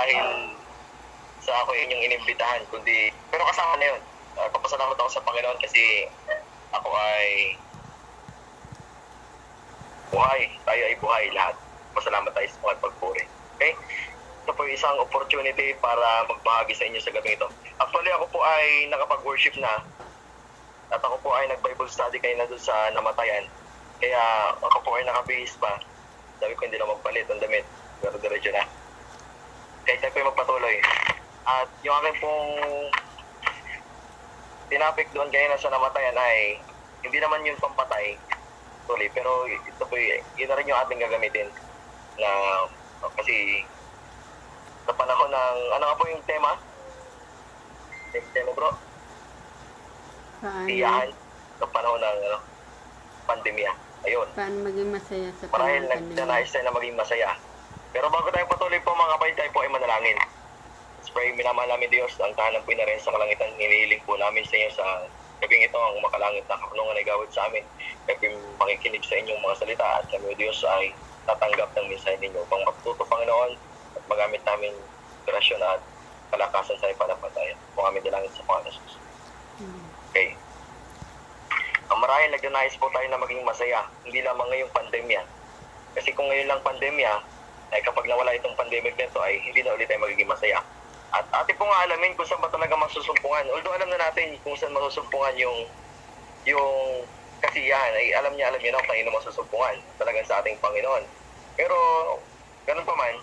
dahil sa ako inyong inimbitahan, kundi, pero kasama na yun. Papasalamat ako sa Panginoon kasi ako ay buhay. Tayo ay buhay lahat. Pasalamat tayo sa mga pagpuri. Okay? Ito po isang opportunity para magbahagi sa inyo sa gabi ito. Actually, ako po ay nakapag-worship na at ako po ay nag-Bible study kayo na doon sa namatayan. Kaya ako po ay nakabihis pa. Sabi ko hindi na magpalit ang damit. Pero diretso na. Kaya tayo po ay magpatuloy. At yung aking pong tinapik doon kayo na sa namatayan ay hindi naman yung pampatay. Tuloy. Pero ito po yun na rin yung ating gagamitin. Na kasi sa panahon ng, ano nga po yung tema? Yung tema bro? Paano? Tiyahan sa panahon ng pandemya. Ayun. Paano maging masaya sa Marahil panahon ng nagdanais tayo na maging masaya. Pero bago tayo patuloy po mga kapatid, tayo po ay manalangin. Let's pray, minamahal namin Diyos, ang tahanan po na rin sa kalangitan, nilihiling po namin sa inyo sa gabing ito, ang makalangit na kapunungan ay gawid sa amin. Kaya po makikinig sa inyong mga salita at kami Diyos ay tatanggap ng mensahe ninyo upang matuto Panginoon at magamit namin inspirasyon at kalakasan sa ipanampatayan. Kung amin dalangin sa Panginoon Jesus. Okay. Ang marahil nagdanais po tayo na maging masaya, hindi lamang ngayong pandemya. Kasi kung ngayon lang pandemya, ay kapag nawala itong pandemic nito ay hindi na ulit tayo magiging masaya. At atin po nga alamin kung saan ba talaga masusumpungan. Although alam na natin kung saan masusumpungan yung kasiyahan, ay alam niyo na kung kanino masusumpungan talagang sa ating Panginoon. Pero ganun pa man,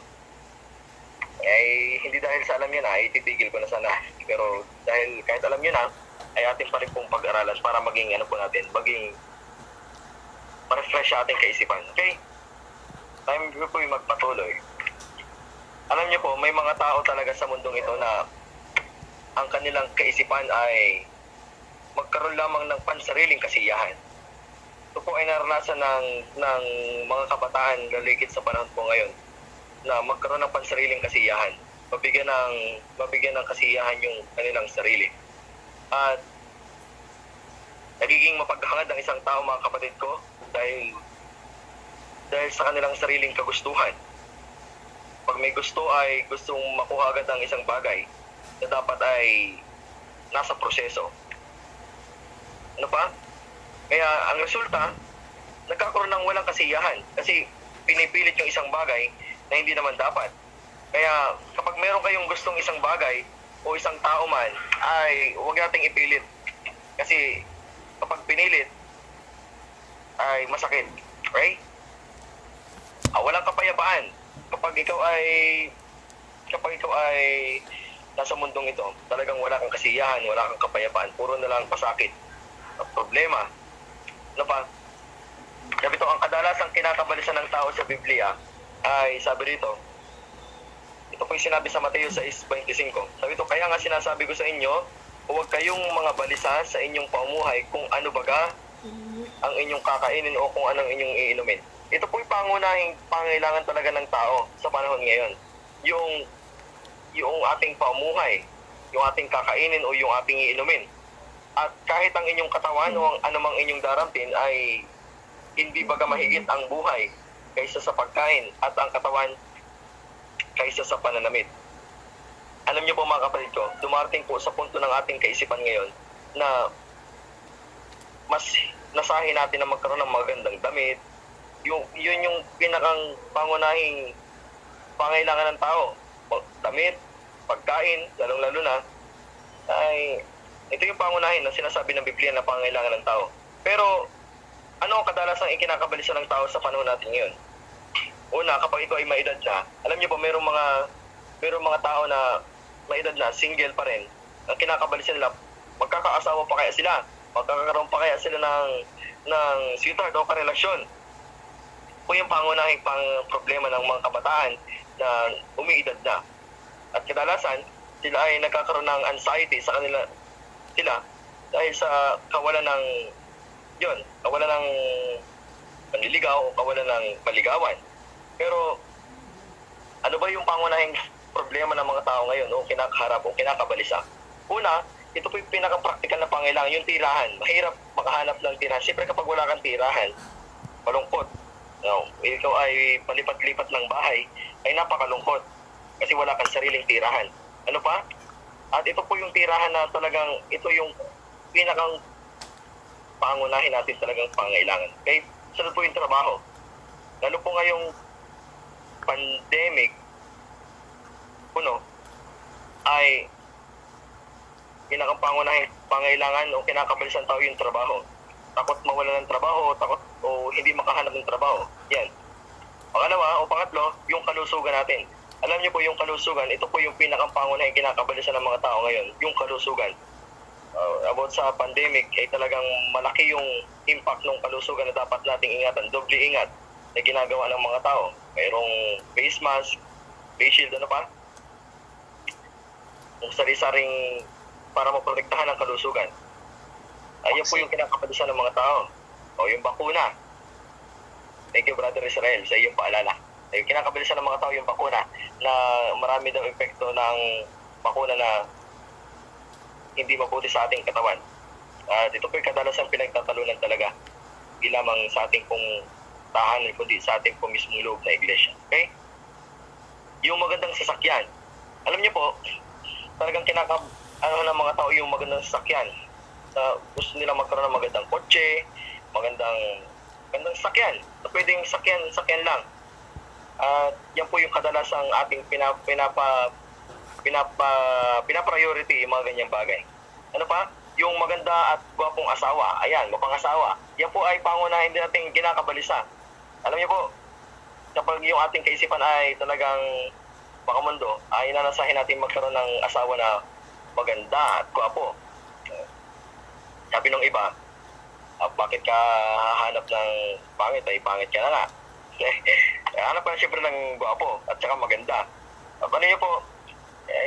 ay hindi dahil sa alam niyo na, ay titigil ko na sana. Pero dahil kahit alam niyo na, ay ating pa rin pong pag-aralan para maging maging ma-refresh sa ating kaisipan. Okay? Time ko po yung magpatuloy. Alam niyo po, may mga tao talaga sa mundong ito na ang kanilang kaisipan ay magkaroon lamang ng pansariling kasiyahan. Ito po ay naranasan ng mga kabataan na ligid sa panahon po ngayon na magkaroon ng pansariling kasiyahan. Mabigyan ng kasiyahan yung kanilang sarili. At nagiging mapaghangad ang isang tao mga kapatid ko dahil sa kanilang sariling kagustuhan. Pag may gusto ay gustong makuha agad ang isang bagay na dapat ay nasa proseso. Ano pa? Kaya ang resulta, nagkakaroon ng walang kasiyahan kasi pinipilit yung isang bagay na hindi naman dapat. Kaya kapag meron kayong gustong isang bagay o isang tao man, ay huwag nating ipilit. Kasi kapag pinilit, ay masakit. Right? Walang kapayapaan. Kapag ikaw ay nasa mundong ito, talagang wala kang kasiyahan, wala kang kapayapaan, puro na lang pasakit at problema. Ano pa? Sabi ito, ang kadalasang kinakabalisan ng tao sa Biblia ay sabi rito, ito po yung sinabi sa Mateo 6:25. Sabi ito, kaya nga sinasabi ko sa inyo, huwag kayong mga balisa sa inyong pamumuhay kung ano baga ang inyong kakainin o kung anong inyong iinumin. Ito po yung pangunahing pangailangan talaga ng tao sa panahon ngayon. Yung ating pamumuhay, yung ating kakainin o yung ating iinumin. At kahit ang inyong katawan o ang anumang inyong daramtin ay hindi baga mahigit ang buhay kaysa sa pagkain at ang katawan kaysa sa pananamit. Alam niyo po mga kapatid ko, dumarating po sa punto ng ating kaisipan ngayon na mas nasahin natin na magkaroon ng magandang damit. Yun yung pinakang pangunahing pangailangan ng tao. Damit, pagkain, lalong-lalo na, ay ito yung pangunahin na sinasabi ng Biblia na pangailangan ng tao. Pero ano ang kadalasang ikinakabalisan ng tao sa panahon natin ngayon? Una, kapag ikaw ay maedad na, alam niyo po merong mga tao na maedad na, single pa rin. Ang kinakabalisan nila, magkakaasawa pa kaya sila? Magkakaroon pa kaya sila ng sweetheart o karelasyon? O yung pangunahing problema ng mga kabataan na umiidad na. At kadalasan, sila ay nagkakaroon ng anxiety sa kanila dahil sa kawalan ng panliligaw o kawalan ng maligawan. Pero ano ba yung pangunahing problema ng mga tao ngayon o kinakaharap o kinakabalisa? Una, ito po yung pinaka-practical na pangailangan, yung tirahan. Mahirap makahanap ng tirahan. Siyempre kapag wala kang tirahan, malungkot. Ikaw ay palipat-lipat ng bahay, ay napakalungkot. kasi wala kang sariling tirahan. Ano pa? At ito po yung tirahan na talagang ito yung pinakang pangunahin natin talagang pangailangan. Okay? Sunod po yung trabaho. Lalo po ngayong pandemic, ay pinakang pangunahing pangailangan o kinakabalisan tao yung trabaho. Takot mawala ng trabaho, takot o hindi makahanap ng trabaho. Yan. Pangalawa o pangatlo, yung kalusugan natin. Alam niyo po yung kalusugan, ito po yung pinakang pangunahing kinakabalisan ng mga tao ngayon, yung kalusugan. About sa pandemic, ay talagang malaki yung impact ng kalusugan na dapat nating ingatan, doble ingat na ginagawa ng mga tao. Mayroong face mask, face shield, ano pa? Kung sari-saring para maprotektahan ang kalusugan. Ayun po yung kinakabalisan ng mga tao. O yung bakuna. Thank you, Brother Israel, sa iyong paalala. Yung kinakabalisan ng mga tao yung bakuna na marami daw epekto ng bakuna na hindi mabuti sa ating katawan. Dito po yung kadalasang pinagtatalunan talaga. Hindi lamang sa ating pong tahanan, kundi sa ating pong mismong loob na iglesia. Okay? Yung magandang sasakyan. Alam niyo po, talagang ng mga tao yung magandang sasakyan. Gusto nila magkaroon ng magandang kotse, magandang sasakyan. Pwedeng sasakyan lang. Yan po yung kadalasang ating pinapriority yung mga ganyang bagay. Ano pa? Yung maganda at gwapong asawa. Ayan, mapangasawa. Yan po ay pangunahin din nating kinakabalisa. Alam niyo po, kapag yung ating kaisipan ay talagang makamundo, ay nanasahin natin magkaroon ng asawa na maganda at gwapo. Sabi ng iba, bakit ka hahanap ng pangit? Ay pangit ka na nga. Hanap ka siyempre ng gwapo at saka maganda. Ano niyo po,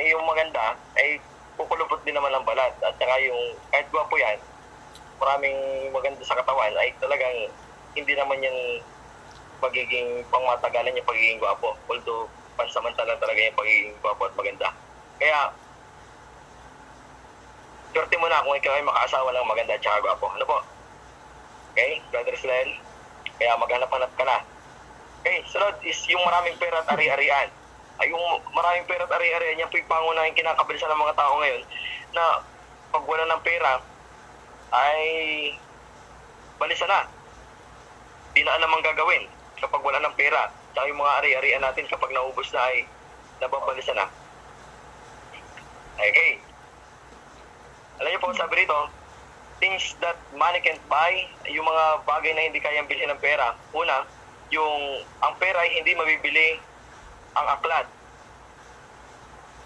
yung maganda ay kukulubot din naman ng balat. At saka yung kahit gwapo yan, maraming maganda sa katawan ay talagang hindi naman yan magiging pangmatagalan yung pagiging gwapo. Although pansamantala talaga yung pagiging gwapo at maganda. Kaya, swerte mo na kung ikaw ay makaasawa ng maganda at saka gwapo. Ano po? Okay, Brother Israel? Kaya maghanap-hanap ka na. Okay, sunod is yung maraming pera at ari-arian. Ay, yung maraming pera at ari-arian, yan po yung pangunahing kinakabilisan ng mga tao ngayon na pag wala ng pera, ay balisa na. Di na namang gagawin kapag wala ng pera. Tsaka yung mga ari-arian natin kapag naubos na ay nababalisa na. Okay. Alam niyo po, sabi rito, things that money can't buy, yung mga bagay na hindi kayang bilhin ng pera. Una, ang pera ay hindi mabibili ang aklat.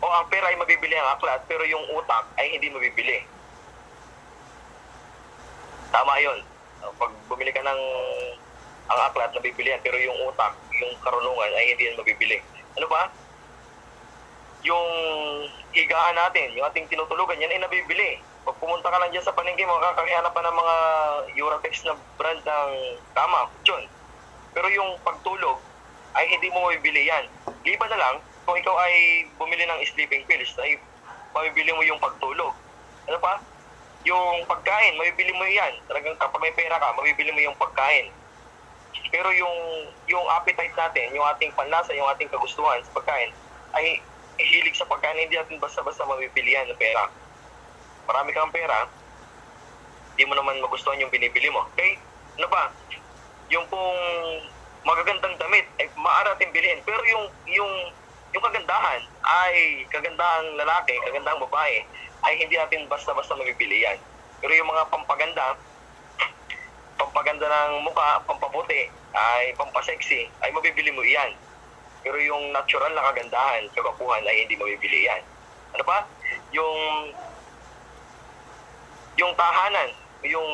O ang pera ay mabibili ang aklat, pero yung utak ay hindi mabibili. Tama yun. Pag bumili ka ng ang aklat, nabibili yan, pero yung utak, yung karunungan ay hindi yan mabibili. Ano ba? Yung higaan natin, yung ating tinutulugan, yan ay nabibili. Pag pumunta ka lang dyan sa palengke, makakakihanap pa ng mga Eurotex na brand ng kama, kutsyon. Pero yung pagtulog, ay hindi mo mabibili yan. Liban na lang, kung ikaw ay bumili ng sleeping pills, ay mabibili mo yung pagtulog. Ano pa? Yung pagkain, mabibili mo yan. Talagang kapag may pera ka, mabibili mo yung pagkain. Pero yung appetite natin, yung ating panlasa, yung ating kagustuhan sa pagkain, ay hilig sa pagkain, hindi natin basta-basta mabibili yan ng pera. Marami kang pera, hindi mo naman magustuhan yung binibili mo. Okay? Ano ba? Yung pong magagandang damit ay maaari natin bilhin. Pero yung kagandahan ay kagandahang lalaki, kagandahang babae, ay hindi natin basta-basta mabibili yan. Pero yung mga pampaganda ng mukha, pampaputi, ay pampasexy, ay mabibili mo iyan. Pero yung natural na kagandahan, kagapuhan, ay hindi mabibili yan. Ano pa? Yung tahanan, yung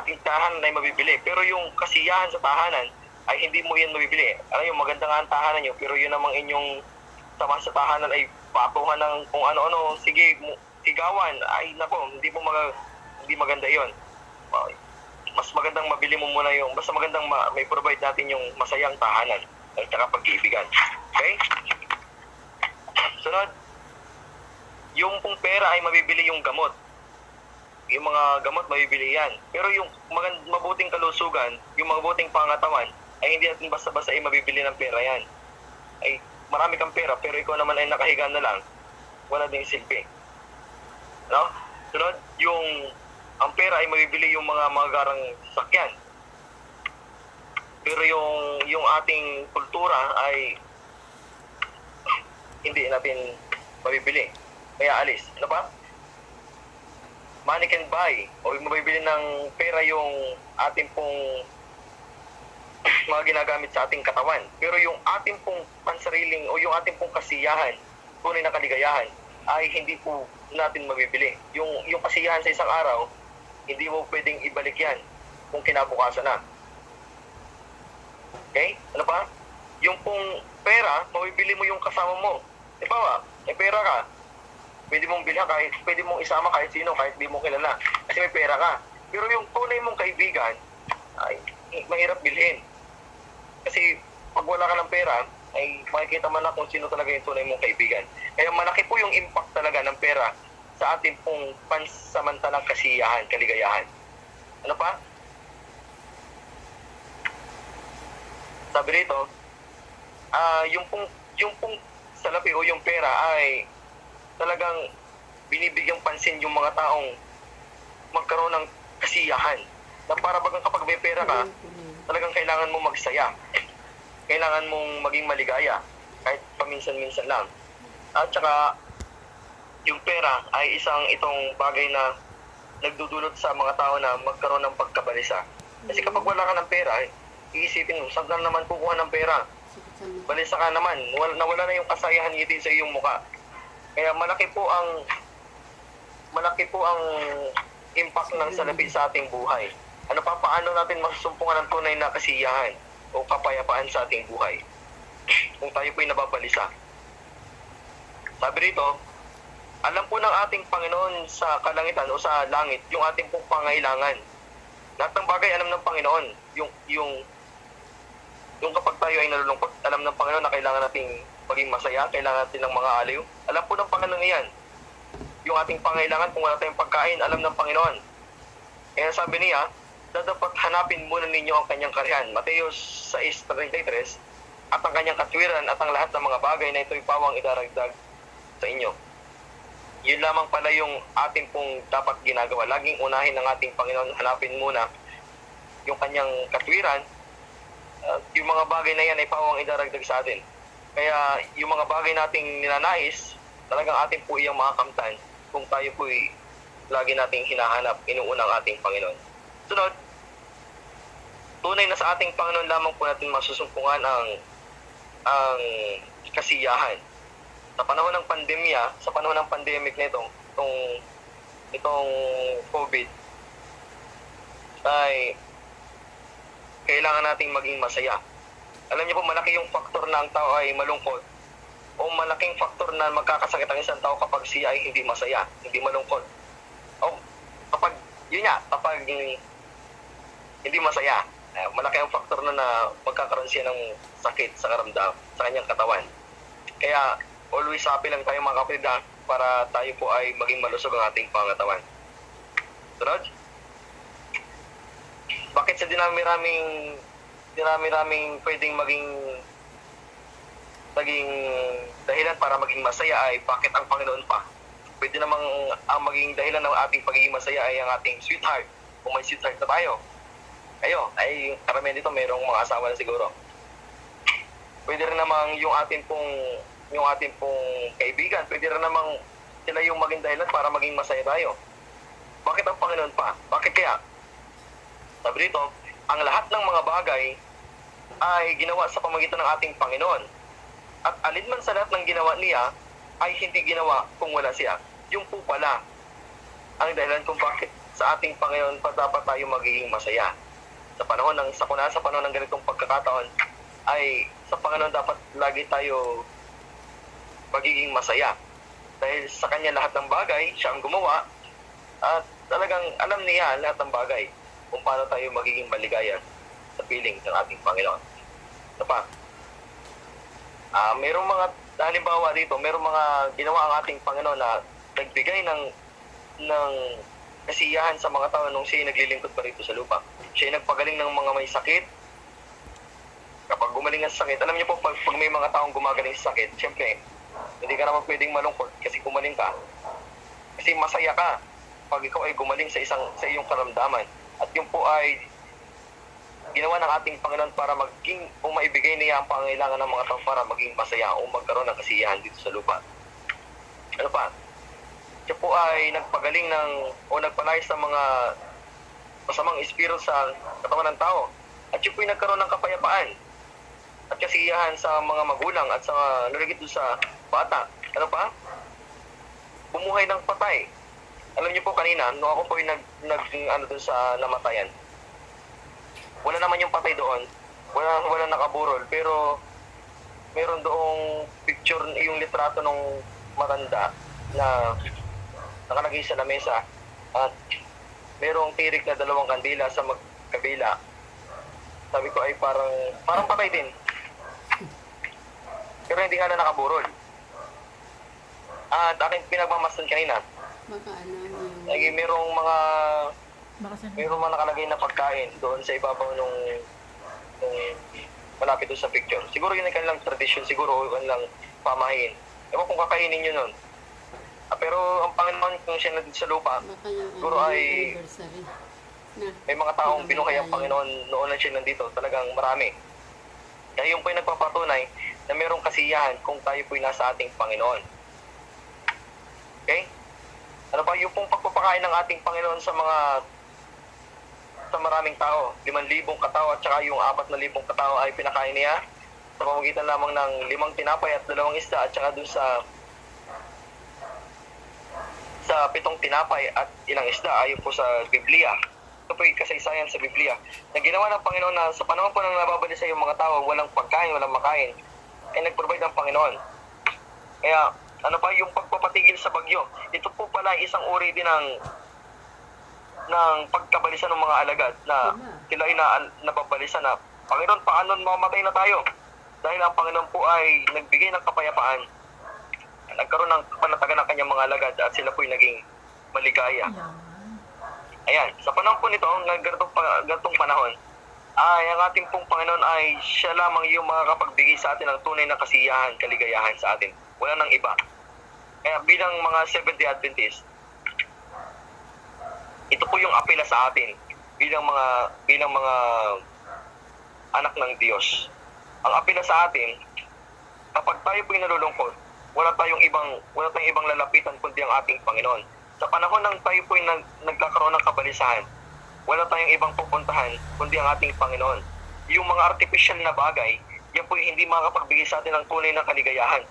ating tahanan ay mabibili. Pero yung kasiyahan sa tahanan ay hindi mo yan mabibili. Alam yung maganda nga ang tahanan nyo, pero yun namang inyong sama sa tahanan ay patuhan ng kung ano-ano, sige, sigawan, ay nako, hindi maganda yon. Mas magandang mabili mo muna yung, basta magandang may provide natin yung masayang tahanan at saka pag-iibigan. Okay? Sunod, yung pong pera ay mabibili yung gamot. Yung mga gamot mabibili yan. Pero yung mabuting kalusugan, yung mabuting pangatawan, ay hindi natin basta-basta ay mabibili ng pera yan. Ay marami kang pera pero ikaw naman ay nakahiga na lang, wala ding silbi. No? Sunod, ang pera ay mabibili yung mga magarang sasakyan. Pero yung ating kultura ay hindi natin mabibili. Kaya alis. Ano pa? Money can buy. O mabibili ng pera yung ating pong mga ginagamit sa ating katawan. Pero yung ating pong pansariling o yung ating pong kasiyahan, tunay na kaligayahan, ay hindi po natin mabibili. Yung kasiyahan sa isang araw, hindi mo pwedeng ibalik yan kung kinabukasan na. Okay? Ano pa? Yung pong pera, mabibili mo yung kasama mo. Di ba? May pera ka. Pwede mong bilhan kahit, pwede mong isama kahit sino, kahit di mo kilala. Kasi may pera ka. Pero yung tunay mong kaibigan, ay mahirap bilhin. Kasi pag wala ka ng pera, ay makikita man na kung sino talaga yung tunay mong kaibigan. Kaya malaki po yung impact talaga ng pera sa ating pong pansamantalang kasiyahan, kaligayahan. Ano pa? Sabi rito, yung pong salapi o yung pera ay talagang binibigyang pansin yung mga taong magkaroon ng kasiyahan. Na para bagang kapag may pera ka, talagang kailangan mong magsaya. Kailangan mong maging maligaya, kahit paminsan-minsan lang. At saka, yung pera ay itong bagay na nagdudulot sa mga tao na magkaroon ng pagkabalisa. Kasi kapag wala ka ng pera, iisipin mo, saan ka naman kukuha ng pera? Balisa ka naman, nawala na yung kasayahan ngiti sa iyong mukha. Kaya malaki po ang impact ng salapi sa ating buhay. Ano pa, paano natin masusumpungan ng tunay na kasiyahan o kapayapaan sa ating buhay kung tayo po'y nababalisa? Sabi rito, alam po ng ating Panginoon sa kalangitan o sa langit yung ating pong pangailangan. Lahat ng bagay alam ng Panginoon. Yung kapag tayo ay nalulungkot, alam ng Panginoon na kailangan nating maging masaya, kailangan natin ng mga aliw. Alam po ng Panginoon yan. Yung ating pangailangan, kung wala tayong pagkain, alam ng Panginoon. Kaya sabi niya, dapat hanapin muna ninyo ang kanyang karihan. Mateo 6:33, at ang kanyang katwiran at ang lahat ng mga bagay na ito'y pawang idaragdag sa inyo. Yun lamang pala yung ating pong dapat ginagawa. Laging unahin ng ating Panginoon, hanapin muna yung kanyang katwiran. Yung mga bagay na yan ay pawang idaragdag sa atin. Kaya yung mga bagay nating ninanais, talagang atin po iyang makakamtan kung tayo po'y lagi nating hinahanap, inuunang ating Panginoon. Sunod, tunay na sa ating Panginoon lamang po natin masusumpungan ang kasiyahan. Sa panahon ng pandemya, sa panahon ng pandemic na itong COVID, ay kailangan nating maging masaya. Alam niyo po, malaki yung faktor na ang tao ay malungkot o malaking faktor na magkakasakit ang isang tao kapag siya ay hindi masaya, hindi malungkot. O kapag hindi masaya, malaki ang faktor na magkakaroon siya ng sakit sa karamdam, sa kanyang katawan. Kaya always happy lang tayo mga kapatid para tayo po ay maging malusog ang ating pangatawan. Sunod? Bakit sa dinami-raming pwedeng maging dahilan para maging masaya ay bakit ang Panginoon pa? Pwede namang ang maging dahilan ng ating pagiging masaya ay ang ating sweetheart. Kung may sweetheart na tayo. Ay karamihan dito mayroong mga asawa na siguro. Pwede rin namang yung ating pong kaibigan, pwede rin namang sila yung maging dahilan para maging masaya tayo. Bakit ang Panginoon pa? Bakit kaya? Sabi dito, ang lahat ng mga bagay ay ginawa sa pamagitan ng ating Panginoon. At alinman sa lahat ng ginawa niya ay hindi ginawa kung wala siya. Yung po pala ang dahilan kung bakit sa ating Panginoon pa dapat tayo magiging masaya. Sa panahon ng ganitong pagkakataon ay sa Panginoon dapat lagi tayo magiging masaya. Dahil sa Kanya lahat ng bagay, Siya ang gumawa at talagang alam niya lahat ng bagay kung paano tayo magiging maligaya sa piling ng ating Panginoon. Ito pa. Merong mga, halimbawa dito, merong mga ginawa ang ating Panginoon na nagbigay ng kasiyahan sa mga tao nung siya naglilingkod pa rito sa lupa. Siya nagpagaling ng mga may sakit. Kapag gumaling ang sakit, alam niyo po, pag may mga taong gumagaling sa sakit, siyempre, hindi ka naman pwedeng malungkot kasi gumaling ka. Kasi masaya ka pag ikaw ay gumaling sa iyong karamdaman. At yun po ay ginawa ng ating Panginoon para maging, o maibigay niya ang pangailangan ng mga tao para maging masaya o magkaroon ng kasiyahan dito sa lupa. Ano pa? Siya po ay nagpagaling o nagpalayas ng mga masamang espiritu sa katawan ng tao. At siya po ay nagkaroon ng kapayapaan at kasiyahan sa mga magulang at sa narigit doon sa bata. Ano pa? Bumuhay ng patay. Alam niyo po kanina, nung ako po ay doon sa namatayan, wala naman yung patay doon. Wala nakaburol. Pero meron doong picture, yung litrato ng matanda na nakalagay sa lamesa. At merong tirik na 2 kandila sa magkabila. Sabi ko ay parang patay din. Pero hindi nga na nakaburol. At aking pinagmamasdan kanina, Baka ano yung... ay merong mga nakalagay na pagkain doon sa ibabaw nung malapit doon sa picture. Siguro yun ang kanilang tradisyon, siguro o kanilang pamahin. Ewan kung kakainin nyo nun. Pero ang Panginoon, kung siya nandito sa lupa, Baka yung siguro ay anniversary na. may mga taong binuhay ang Panginoon noon na siya nandito. Talagang marami. Kaya yun po yung nagpapatunay na merong kasiyahan kung tayo po nasa ating Panginoon. Okay? Ano pa, yung pong pagpapakain ng ating Panginoon sa maraming tao, 5,000 katao at saka yung 4,000 katao ay pinakain niya sa pamamagitan lamang ng 5 tinapay at 2 isda at saka dun sa 7 tinapay at ilang isda ayon po sa Biblia. Ito po yung kasaysayan sa Biblia na ginawa ng Panginoon na sa panahon po nang nababalisa yung mga tao, walang pagkain, walang makain, ay nag-provide ang Panginoon. Kaya ano pa yung pagpapatigil sa bagyo? Ito po pala isang uri din ng pagkabalisa ng mga alagad na sila ay nababalisa na, Panginoon, paano mamatay na tayo? Dahil ang Panginoon po ay nagbigay ng kapayapaan. Nagkaroon ng panatagan ng kanyang mga alagad at sila po ay naging maligaya. Ayan, sa panahon po nito, ganitong panahon, ay ang ating pong Panginoon ay siya lamang yung makakapagbigay sa atin ng tunay na kasiyahan, kaligayahan sa atin. Wala nang iba. Kaya bilang mga Seventh-day Adventist, ito po yung apela sa atin bilang mga anak ng Diyos. Ang apela sa atin, kapag tayo po nalulungkot, wala tayong ibang lalapitan kundi ang ating Panginoon. Sa panahon ng tayo po nagkakaroon ng kabalisahan, wala tayong ibang pupuntahan kundi ang ating Panginoon. Yung mga artificial na bagay, yan po hindi makakapagbigay sa atin ng tunay na kaligayahan.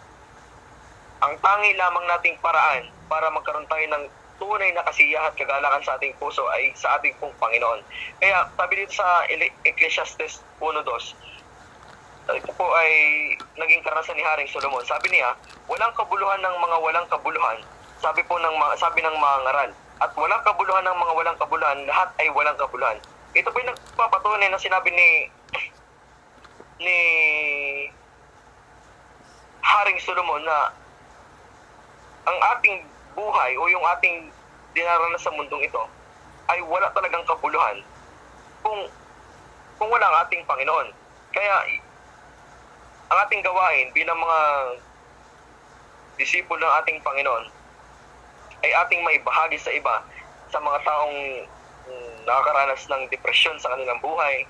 Ang tangi lamang nating paraan para magkaroon tayo ng tunay na kasiyahan at kagalakan sa ating puso ay sa ating pong Panginoon. Kaya sabi dito sa Ecclesiastes 1:2, ito po ay naging karanasan ni Haring Solomon. Sabi niya, walang kabuluhan ng mga walang kabuluhan. Sabi ng mga ngaral. At walang kabuluhan ng mga walang kabuluhan, lahat ay walang kabuluhan. Ito po yung nagpapatunay na sinabi ni Haring Solomon na ang ating buhay o yung ating dinaranas sa mundong ito ay wala talagang kabuluhan kung wala ang ating Panginoon. Kaya ang ating gawain bilang mga disipulo ng ating Panginoon ay ating maibahagi sa iba, sa mga taong nakakaranas ng depresyon sa kanilang buhay,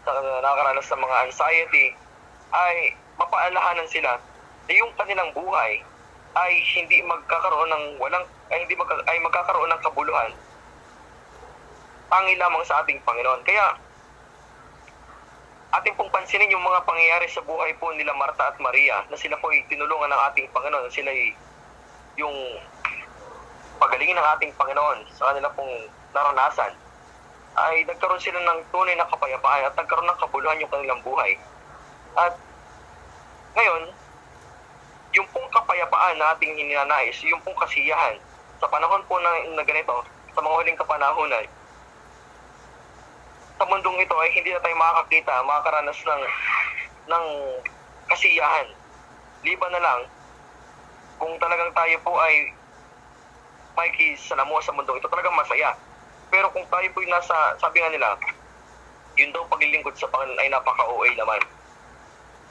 sa nakakaranas ng mga anxiety, ay mapaalahanan sila na yung kanilang buhay ay hindi magkakaroon ng magkakaroon ng kabuluhan tangi lamang sa ating Panginoon. Kaya ating pong pansinin yung mga pangyayari sa buhay po nila Marta at Maria na sila po ay tinulungan ng ating Panginoon, sila ay yung pagalingin ng ating Panginoon sa kanila pong naranasan, ay nagkaroon sila ng tunay na kapayapaan at nagkaroon ng kabuluhan yung kanilang buhay. At ngayon, yung pong kapayapaan na ating ininanais, yung pong kasiyahan sa panahon po na ganito, sa mga huling kapanahonan, sa mundong ito ay hindi na tayo makakaranas ng kasiyahan. Liban na lang kung talagang tayo po ay makikisalamuha sa mundong ito, talagang masaya. Pero kung tayo po ay sabi nga nila, yun daw paglilingkod sa Panginoon ay napaka-OA naman.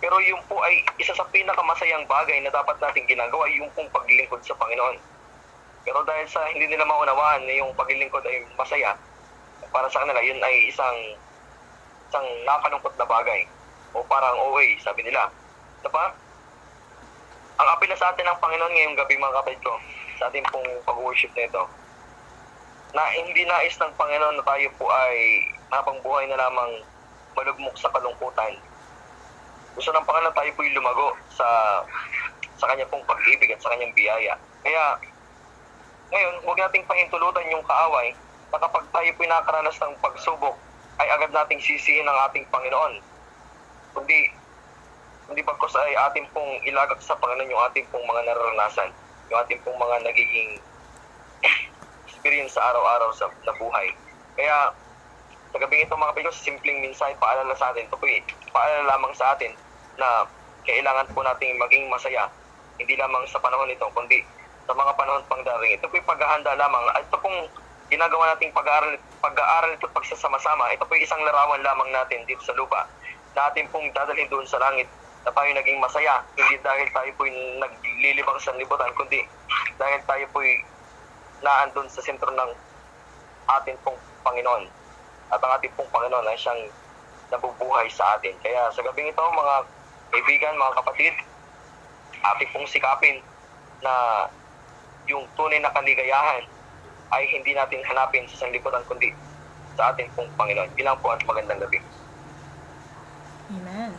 Pero yung po ay isa sa pinakamasayang bagay na dapat natin ginagawa, yung pong paglilingkod sa Panginoon. Pero dahil sa hindi nila maunawaan na yung paglilingkod ay masaya, para sa kanila, yun ay isang nakalungkot na bagay. O parang OA, sabi nila. Diba? Ang apela sa atin ng Panginoon ngayong gabi, mga kapatid ko, sa ating pong pag-worship nito, na hindi nais ng Panginoon na tayo po ay habang buhay na lamang malugmok sa kalungkutan. Gusto ng Panginoon tayo po yung lumago sa kanya pong pag-ibig at sa kanyang biyaya. Kaya, ngayon, huwag nating pahintulutan yung kaaway na kapag tayo po nakaranas ng pagsubok, ay agad nating sisihin ang ating Panginoon. Hindi bagkos ay ating pong ilagak sa Panginoon yung ating pong mga nararanasan, yung ating pong mga nagiging experience sa araw-araw na buhay. Kaya, sa gabing ito mga kapatid, simpleng mensahe, paalala sa atin, ito po paalala lamang sa atin na kailangan po nating maging masaya, hindi lamang sa panahon ito, kundi sa mga panahon pang daring. Ito po yung paghahanda lamang. At ito pong ginagawa nating pag-aaral ito pagsasama-sama. Ito po yung isang larawan lamang natin dito sa lupa na ating pong dadalhin doon sa langit na tayo naging masaya. Hindi dahil tayo po naglilibang sa libutan, kundi dahil tayo po naandun sa sentro ng ating pong Panginoon. At ang ating pong Panginoon ay siyang nabubuhay sa atin. Kaya sa gabing ito, mga kaibigan, mga kapatid, ating pong sikapin na yung tunay na kaligayahan ay hindi natin hanapin sa sanglibutan kundi sa ating pong Panginoon. Bilang po at magandang gabi. Amen.